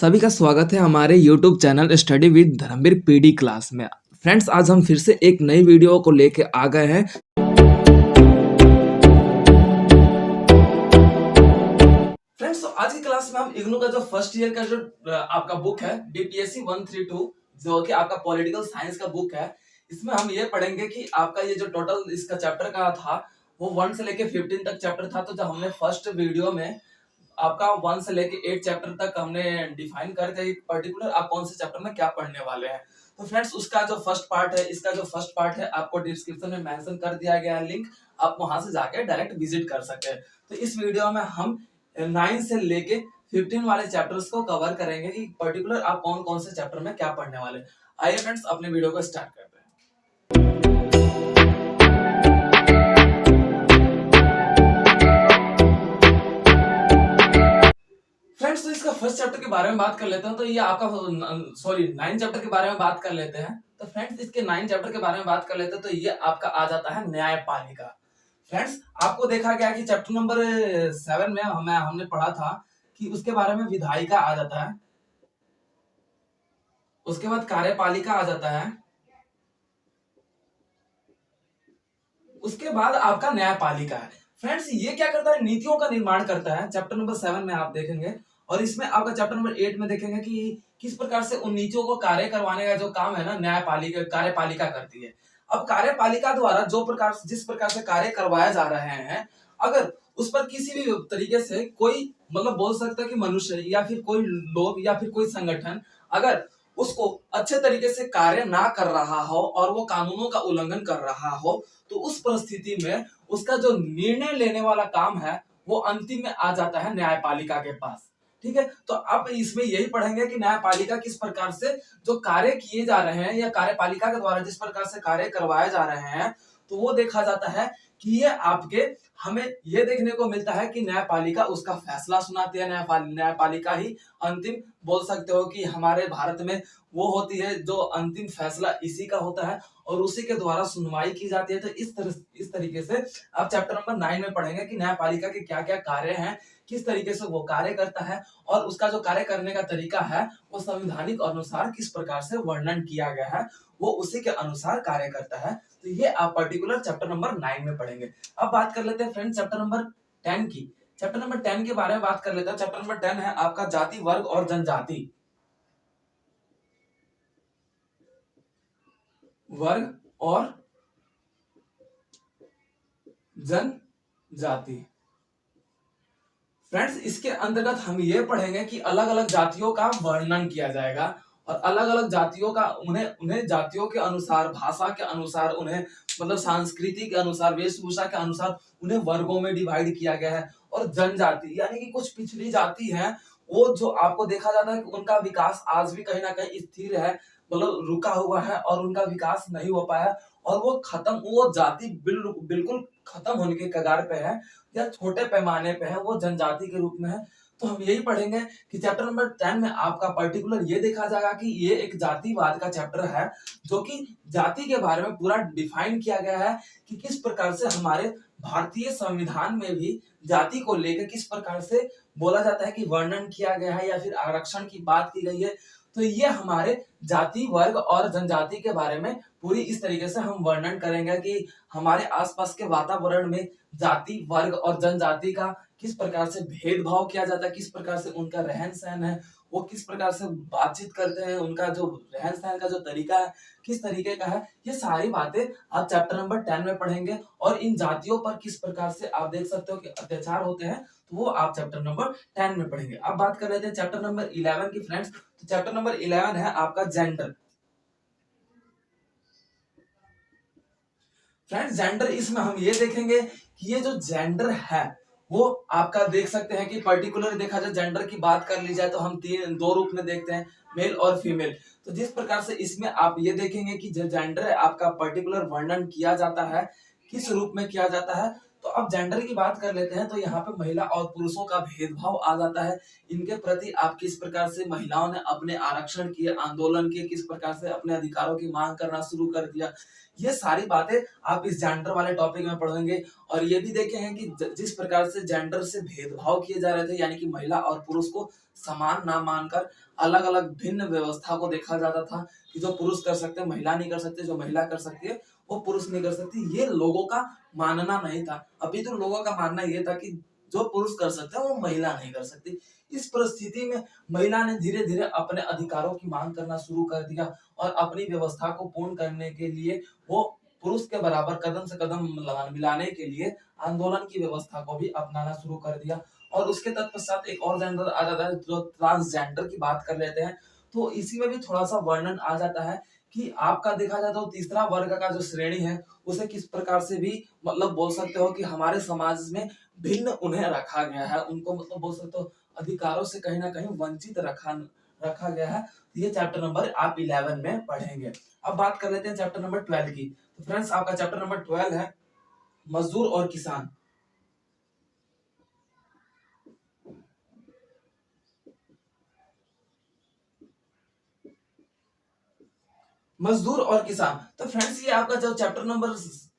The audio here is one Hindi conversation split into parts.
सभी का स्वागत है हमारे YouTube channel study with Dharmveer PD class में। फ्रेंड्स, आज हम फिर से एक नई वीडियो को लेके आ गए हैं। फ्रेंड्स, तो आज की क्लास में हम इग्नू का जो फर्स्ट ईयर का जो आपका बुक है BPSC 132 जो कि आपका पॉलिटिकल साइंस का बुक है, इसमें हम ये पढ़ेंगे कि आपका ये जो टोटल इसका चैप्टर का था वो 1 से लेके 15 तक चैप्टर था। तो जब हमने फर्स्ट वीडियो में आपका 1 से लेके 8 चैप्टर तक हमने डिफाइन कर दिया पर्टिकुलर आप कौन से चैप्टर में क्या पढ़ने वाले हैं। तो फ्रेंड्स, उसका जो फर्स्ट पार्ट है, इसका जो फर्स्ट पार्ट है आपको डिस्क्रिप्शन में मेंशन कर दिया गया है लिंक, आप वहां से जाके डायरेक्ट विजिट कर सकते हैं। तो इस वीडियो में हम 9 से लेके 15 वाले चैप्टर्स को कवर करेंगे कि पर्टिकुलर आप कौन कौन से चैप्टर में क्या पढ़ने वाले। आइए फ्रेंड्स, अपने वीडियो को स्टार्ट करते हैं। फ्रेंड्स, तो इसका फर्स्ट चैप्टर के बारे में बात कर लेते हैं। तो ये आपका 9 चैप्टर के बारे में बात कर लेते हैं। तो फ्रेंड्स, इसके 9 चैप्टर के बारे में बात कर लेते हैं। तो ये आपका आ जाता है न्यायपालिका। फ्रेंड्स, आपको देखा गया कि चैप्टर नंबर 7 में हमने पढ़ा था कि उसके बारे में विधायिका आ जाता है, उसके बाद कार्यपालिका आ जाता है, उसके बाद आपका न्यायपालिका है। फ्रेंड्स, ये क्या करता है, नीतियों का निर्माण करता है। चैप्टर नंबर 7 में आप देखेंगे और इसमें आपका चैप्टर नंबर 8 में देखेंगे कि किस प्रकार से उन नीतियों को कार्य करवाने का जो काम है ना न्यायपालिका कार्यपालिका करती है। अब कार्यपालिका द्वारा जिस प्रकार से कार्य करवाए जा रहे हैं, अगर उस पर किसी भी तरीके से कोई मतलब बोल सकता है कि मनुष्य या फिर कोई लोग या फिर कोई संगठन अगर उसको अच्छे तरीके से कार्य ना कर रहा हो और वो कानूनों का उल्लंघन कर रहा हो, तो उस परिस्थिति में उसका जो निर्णय लेने वाला काम है वो अंतिम में आ जाता है न्यायपालिका के पास। ठीक है, तो अब इसमें यही पढ़ेंगे कि न्यायपालिका किस प्रकार से जो कार्य किए जा रहे हैं या कार्यपालिका के द्वारा जिस प्रकार से कार्य करवाए जा रहे हैं, तो वो देखा जाता है कि ये आपके हमें ये देखने को मिलता है कि न्यायपालिका उसका फैसला सुनाती है। न्यायपालिका ही अंतिम बोल सकते हो कि हमारे भारत में वो होती है जो अंतिम फैसला इसी का होता है और उसी के द्वारा सुनवाई की जाती है। तो इस तरीके से आप चैप्टर नंबर 9 में पढ़ेंगे कि न्यायपालिका के क्या क्या कार्य हैं, किस तरीके से वो कार्य करता है और उसका जो कार्य करने का तरीका है वो संवैधानिक अनुसार किस प्रकार से वर्णन किया गया है, वो उसी के अनुसार कार्य करता है। तो ये आप पर्टिकुलर चैप्टर नंबर 9 में पढ़ेंगे। अब बात कर लेते हैं फ्रेंड्स चैप्टर नंबर 10 की। चैप्टर नंबर 10 के बारे में बात कर लेते हैं। चैप्टर नंबर 10 है आपका जाति वर्ग और जनजाति। वर्ग और जनजाति। फ्रेंड्स, इसके अंतर्गत हम ये पढ़ेंगे कि अलग अलग जातियों का वर्णन किया जाएगा और अलग अलग जातियों का उन्हें जातियों के अनुसार, भाषा के अनुसार, उन्हें मतलब संस्कृति के अनुसार, वेशभूषा के अनुसार उन्हें वर्गों में डिवाइड किया गया है। और जनजाति यानी कि कुछ पिछड़ी जाति है, वो जो आपको देखा जाता है कि उनका विकास आज भी कहीं ना कहीं स्थिर है, मतलब रुका हुआ है और उनका विकास नहीं हो पाया और वो जाति बिल्कुल खत्म होने के कगार पे है या छोटे पैमाने पे है, वो जनजाति के रूप में है। तो हम यही पढ़ेंगे कि चैप्टर नंबर 10 में आपका पर्टिकुलर ये देखा जाएगा कि ये एक जातिवाद का चैप्टर है जो कि जाति के बारे में पूरा डिफाइन किया गया है कि किस प्रकार से हमारे भारतीय संविधान में भी जाति को लेकर किस प्रकार से बोला जाता है कि वर्णन किया गया है या फिर आरक्षण की बात की गई है। तो ये हमारे जाति वर्ग और जनजाति के बारे में पूरी इस तरीके से हम वर्णन करेंगे कि हमारे आसपास के वातावरण में जाति वर्ग और जनजाति का किस प्रकार से भेदभाव किया जाता है, किस प्रकार से उनका रहन सहन है, वो किस प्रकार से बातचीत करते हैं, उनका जो रहन सहन का जो तरीका है किस तरीके का है, ये सारी बातें आप चैप्टर नंबर 10 में पढ़ेंगे। और इन जातियों पर किस प्रकार से आप देख सकते हो कि अत्याचार होते हैं, तो वो आप चैप्टर नंबर 10 में पढ़ेंगे। अब बात कर लेते हैं चैप्टर नंबर 11 की फ्रेंड्स। तो चैप्टर नंबर 11 है आपका जेंडर। फ्रेंड्स, जेंडर इसमें हम ये देखेंगे कि ये जो जेंडर है वो आपका देख सकते हैं कि पर्टिकुलर देखा जाए जेंडर की बात कर ली जाए तो हम दो रूप में देखते हैं, मेल और फीमेल। तो जिस प्रकार से इसमें आप ये देखेंगे कि जो जेंडर है आपका पर्टिकुलर वर्णन किया जाता है, किस रूप में किया जाता है, तो अब जेंडर की बात कर लेते हैं, तो यहाँ पे महिला और पुरुषों का भेदभाव आ जाता है। इनके प्रति आप किस प्रकार से महिलाओं ने अपने आरक्षण किए, आंदोलन किए, किस प्रकार से अपने अधिकारों की मांग करना शुरू कर दिया, ये सारी बातें आप इस जेंडर वाले टॉपिक में पढ़ेंगे। और ये भी देखेंगे कि जिस प्रकार से जेंडर से भेदभाव किए जा रहे थे, यानी कि महिला और पुरुष को समान ना मानकर अलग अलग भिन्न व्यवस्था को देखा जाता था कि जो पुरुष कर सकते हैं महिला नहीं कर सकते, जो महिला कर सकती है वो पुरुष नहीं कर सकती। ये लोगों का मानना नहीं था। अभी तो लोगों का मानना ये था कि जो पुरुष कर सकते हैं वो महिला नहीं कर सकती। इस परिस्थिति में महिला ने धीरे धीरे अपने अधिकारों की मांग करना शुरू कर दिया और अपनी व्यवस्था को पूर्ण करने के लिए वो पुरुष के बराबर कदम से कदम मिलाने के लिए आंदोलन की व्यवस्था को भी अपनाना शुरू कर दिया। और उसके तत्पश्चात एक और जेंडर आ जाता है, जो ट्रांसजेंडर की बात कर लेते हैं। तो इसी में भी थोड़ा सा वर्णन आ जाता है कि आपका देखा जाए तो तीसरा वर्ग का जो श्रेणी है उसे किस प्रकार से भी मतलब बोल सकते हो कि हमारे समाज में भिन्न उन्हें रखा गया है, उनको मतलब बोल सकते हो अधिकारों से कहीं ना कहीं वंचित रखा रखा गया है। ये चैप्टर नंबर आप 11 में पढ़ेंगे। अब बात कर लेते हैं चैप्टर नंबर 12 की। तो फ्रेंड्स आपका चैप्टर नंबर 12 है मजदूर और किसान। मजदूर और किसान। तो फ्रेंड्स ये आपका जो चैप्टर नंबर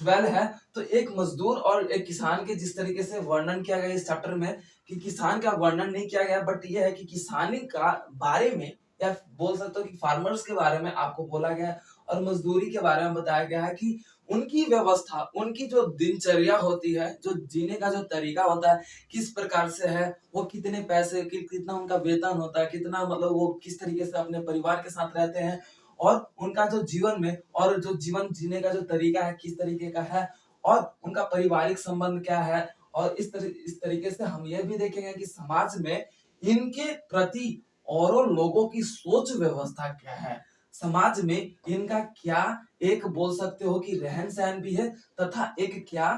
12 है, तो एक मजदूर और एक किसान के जिस तरीके से वर्णन किया गया इस चैप्टर में, कि किसान का वर्णन नहीं किया गया, बट ये है कि किसानी का बारे में या बोल सकते हो कि फार्मर्स के बारे में आपको बोला गया है और मजदूरी के बारे में बताया गया है कि उनकी व्यवस्था, उनकी जो दिनचर्या होती है, जो जीने का जो तरीका होता है, किस प्रकार से है, वो कितने पैसे कितना उनका वेतन होता है, कितना मतलब वो किस तरीके से अपने परिवार के साथ रहते हैं और उनका जो जीवन में और जो जीवन जीने का जो तरीका है किस तरीके का है और उनका पारिवारिक संबंध क्या है। और इस तरीके से हम ये भी देखेंगे कि समाज में इनके प्रति औरों लोगों की सोच व्यवस्था क्या है, समाज में इनका क्या एक बोल सकते हो कि रहन सहन भी है, तथा एक क्या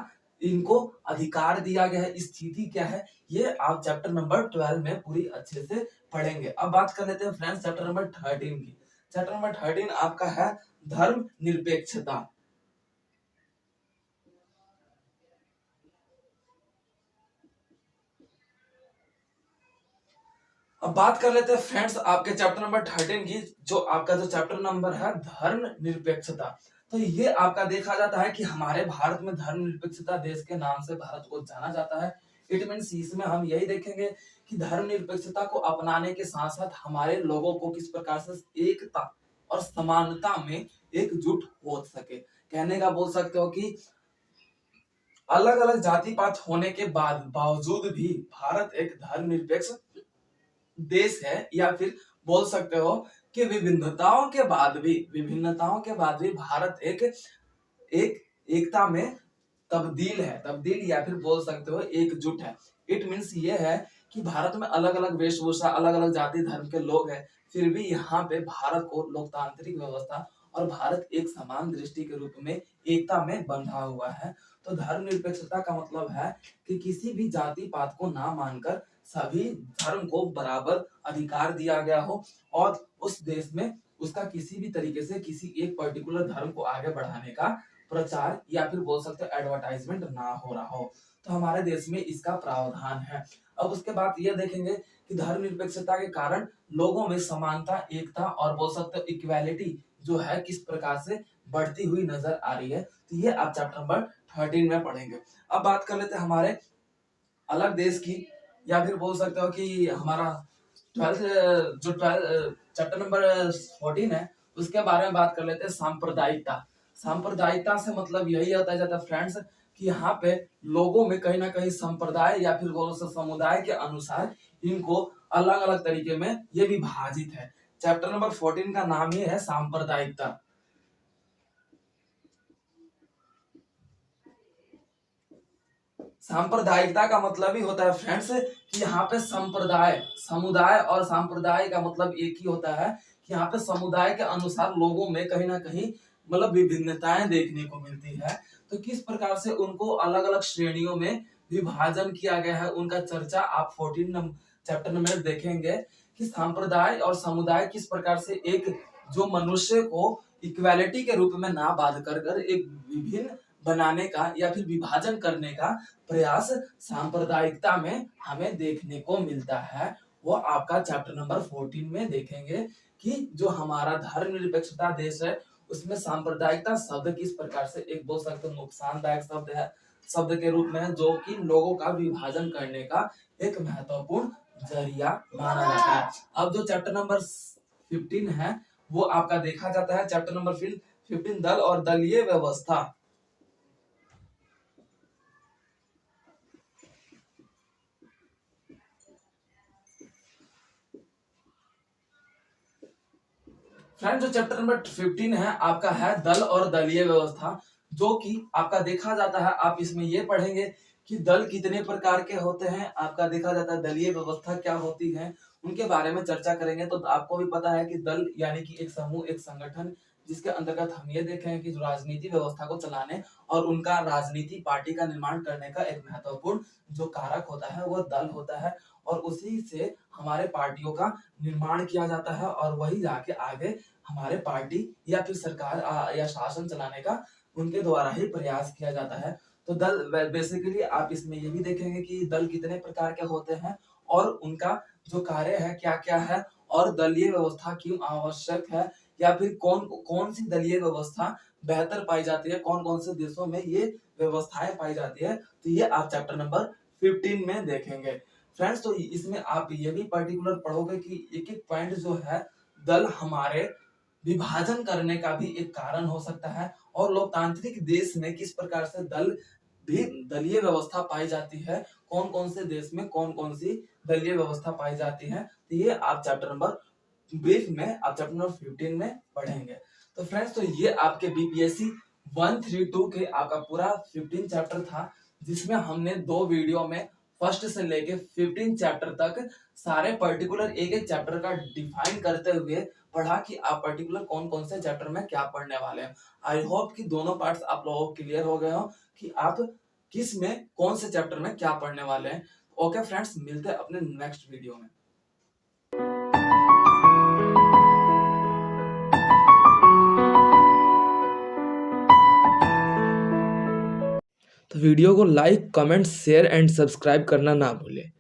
इनको अधिकार दिया गया है, स्थिति क्या है, ये आप चैप्टर नंबर 12 में पूरी अच्छे से पढ़ेंगे। अब बात कर लेते हैं फ्रेंड्स चैप्टर नंबर 13 की। चैप्टर नंबर 13 आपका है धर्म निरपेक्षता। अब बात कर लेते हैं फ्रेंड्स आपके चैप्टर नंबर 13 की, जो आपका जो चैप्टर नंबर है धर्म निरपेक्षता। तो ये आपका देखा जाता है कि हमारे भारत में धर्म निरपेक्षता देश के नाम से भारत को जाना जाता है। इट मीन्स इसमें हम यही देखेंगे कि धर्म निरपेक्षता को अपनाने के साथ साथ हमारे लोगों को किस प्रकार से एकता और समानता में एकजुट हो सके। कहने का बोल सकते हो कि अलग अलग जाति पात होने के बावजूद भी भारत एक धर्मनिरपेक्ष देश है, या फिर बोल सकते हो कि विभिन्नताओं के बाद भी भारत एक एक एकता में तब्दील या फिर बोल सकते हो एकजुट है। इट मीन्स ये है कि भारत में अलग अलग वेशभूषा, अलग अलग जाति धर्म के लोग हैं, फिर भी यहाँ पे भारत को लोकतांत्रिक व्यवस्था और भारत एक समान दृष्टि के रूप में एकता में बंधा हुआ है। तो धर्मनिरपेक्षता का मतलब है कि किसी भी जाति पात को ना मानकर सभी धर्म को बराबर अधिकार दिया गया हो और उस देश में उसका किसी भी तरीके से किसी एक पर्टिकुलर धर्म को आगे बढ़ाने का प्रचार या फिर बोल सकते हो एडवर्टाइजमेंट ना हो रहा हो। तो हमारे देश में इसका प्रावधान है। अब उसके बाद ये देखेंगे कि धर्मनिरपेक्षता के कारण लोगों में समानता, एकता और बोल सकते हो इक्वालिटी जो है किस प्रकार से बढ़ती हुई नजर आ रही है। तो ये आप चैप्टर नंबर 13 में पढ़ेंगे। अब बात कर लेते हैं हमारे अलग देश की, या फिर बोल सकते हो कि हमारा 12 जो 12 चैप्टर नंबर 14 है उसके बारे में बात कर लेते हैं सांप्रदायिकता। सांप्रदायिकता से मतलब यही होता जाता है फ्रेंड्स कि यहाँ पे लोगों में कहीं ना कहीं संप्रदाय या फिर बोलो समुदाय के अनुसार इनको अलग अलग तरीके में ये विभाजित है। चैप्टर नंबर 14 का नाम ही है सांप्रदायिकता। सांप्रदायिकता का मतलब ही होता है फ्रेंड्स कि यहाँ पे संप्रदाय, समुदाय और सांप्रदाय का मतलब एक ही होता है कि यहाँ पे समुदाय के अनुसार लोगों में कहीं ना कहीं मतलब विभिन्नताएं देखने को मिलती है। तो किस प्रकार से उनको अलग अलग श्रेणियों में विभाजन किया गया है, उनका चर्चा आप 14 चैप्टर में देखेंगे कि सांप्रदाय और समुदाय किस प्रकार से एक जो मनुष्य को इक्वालिटी के रूप में ना बांध कर एक विभिन्न बनाने का या फिर विभाजन करने का प्रयास सांप्रदायिकता में हमें देखने को मिलता है, वो आपका चैप्टर नंबर 14 में देखेंगे कि जो हमारा धर्मनिरपेक्षता देश है उसमें सांप्रदायिकता शब्द किस प्रकार से एक बोल सकते नुकसानदायक शब्द है, शब्द के रूप में है, जो कि लोगों का विभाजन करने का एक महत्वपूर्ण जरिया माना जाता है। अब जो चैप्टर नंबर 15 है वो आपका देखा जाता है चैप्टर नंबर 15 दल और दलीय व्यवस्था। फ्रेंड जो चैप्टर नंबर 15 है आपका है दल और दलीय व्यवस्था, जो कि आपका देखा जाता है, आप इसमें ये पढ़ेंगे कि दल कितने प्रकार के होते हैं, आपका देखा जाता है दलीय व्यवस्था क्या होती है, उनके बारे में चर्चा करेंगे। तो आपको भी पता है कि दल यानी कि एक समूह, एक संगठन, जिसके अंतर्गत हम ये देखें कि जो राजनीति व्यवस्था को चलाने और उनका राजनीति पार्टी का निर्माण करने का एक महत्वपूर्ण जो कारक होता है वो दल होता है, और उसी से हमारे पार्टियों का निर्माण किया जाता है और वही जाके आगे हमारे पार्टी या फिर सरकार या शासन चलाने का उनके द्वारा ही प्रयास किया जाता है। तो दल बेसिकली आप इसमें ये भी देखेंगे कि दल कितने प्रकार के होते हैं और उनका जो कार्य है क्या क्या है, और दलीय व्यवस्था क्यों आवश्यक है, या फिर कौन कौन सी दलीय व्यवस्था बेहतर पाई जाती है, कौन कौन से देशों में ये व्यवस्थाएं पाई जाती है, तो ये आप चैप्टर नंबर 15 में देखेंगे। फ्रेंड्स तो इसमें आप ये भी पर्टिकुलर पढ़ोगे कि एक एक पॉइंट जो है दल हमारे विभाजन करने का भी एक कारण हो सकता है, और लोकतांत्रिक देश में किस प्रकार से दल भी दलीय व्यवस्था पाई जाती है, कौन कौन से देश में कौन कौन सी दलीय व्यवस्था पाई जाती है, तो ये आप चैप्टर नंबर ब्रीफ में आप चैप्टर नंबर 15 में पढ़ेंगे। तो फ्रेंड्स तो ये आपके बीपीएससी 132 के आपका पूरा 15 चैप्टर था, जिसमें हमने 2 वीडियो में फर्स्ट से लेके 15 चैप्टर तक सारे पर्टिकुलर एक एक चैप्टर का डिफाइन करते हुए पढ़ा कि आप पर्टिकुलर कौन कौन से चैप्टर में क्या पढ़ने वाले हैं। आई होप कि दोनों पार्ट्स आप लोगों को क्लियर हो गए हो कि आप किस में कौन से चैप्टर में क्या पढ़ने वाले हैं। ओके फ्रेंड्स, मिलते हैं अपने नेक्स्ट वीडियो में। तो वीडियो को like, comment, share and subscribe करना ना भूलें।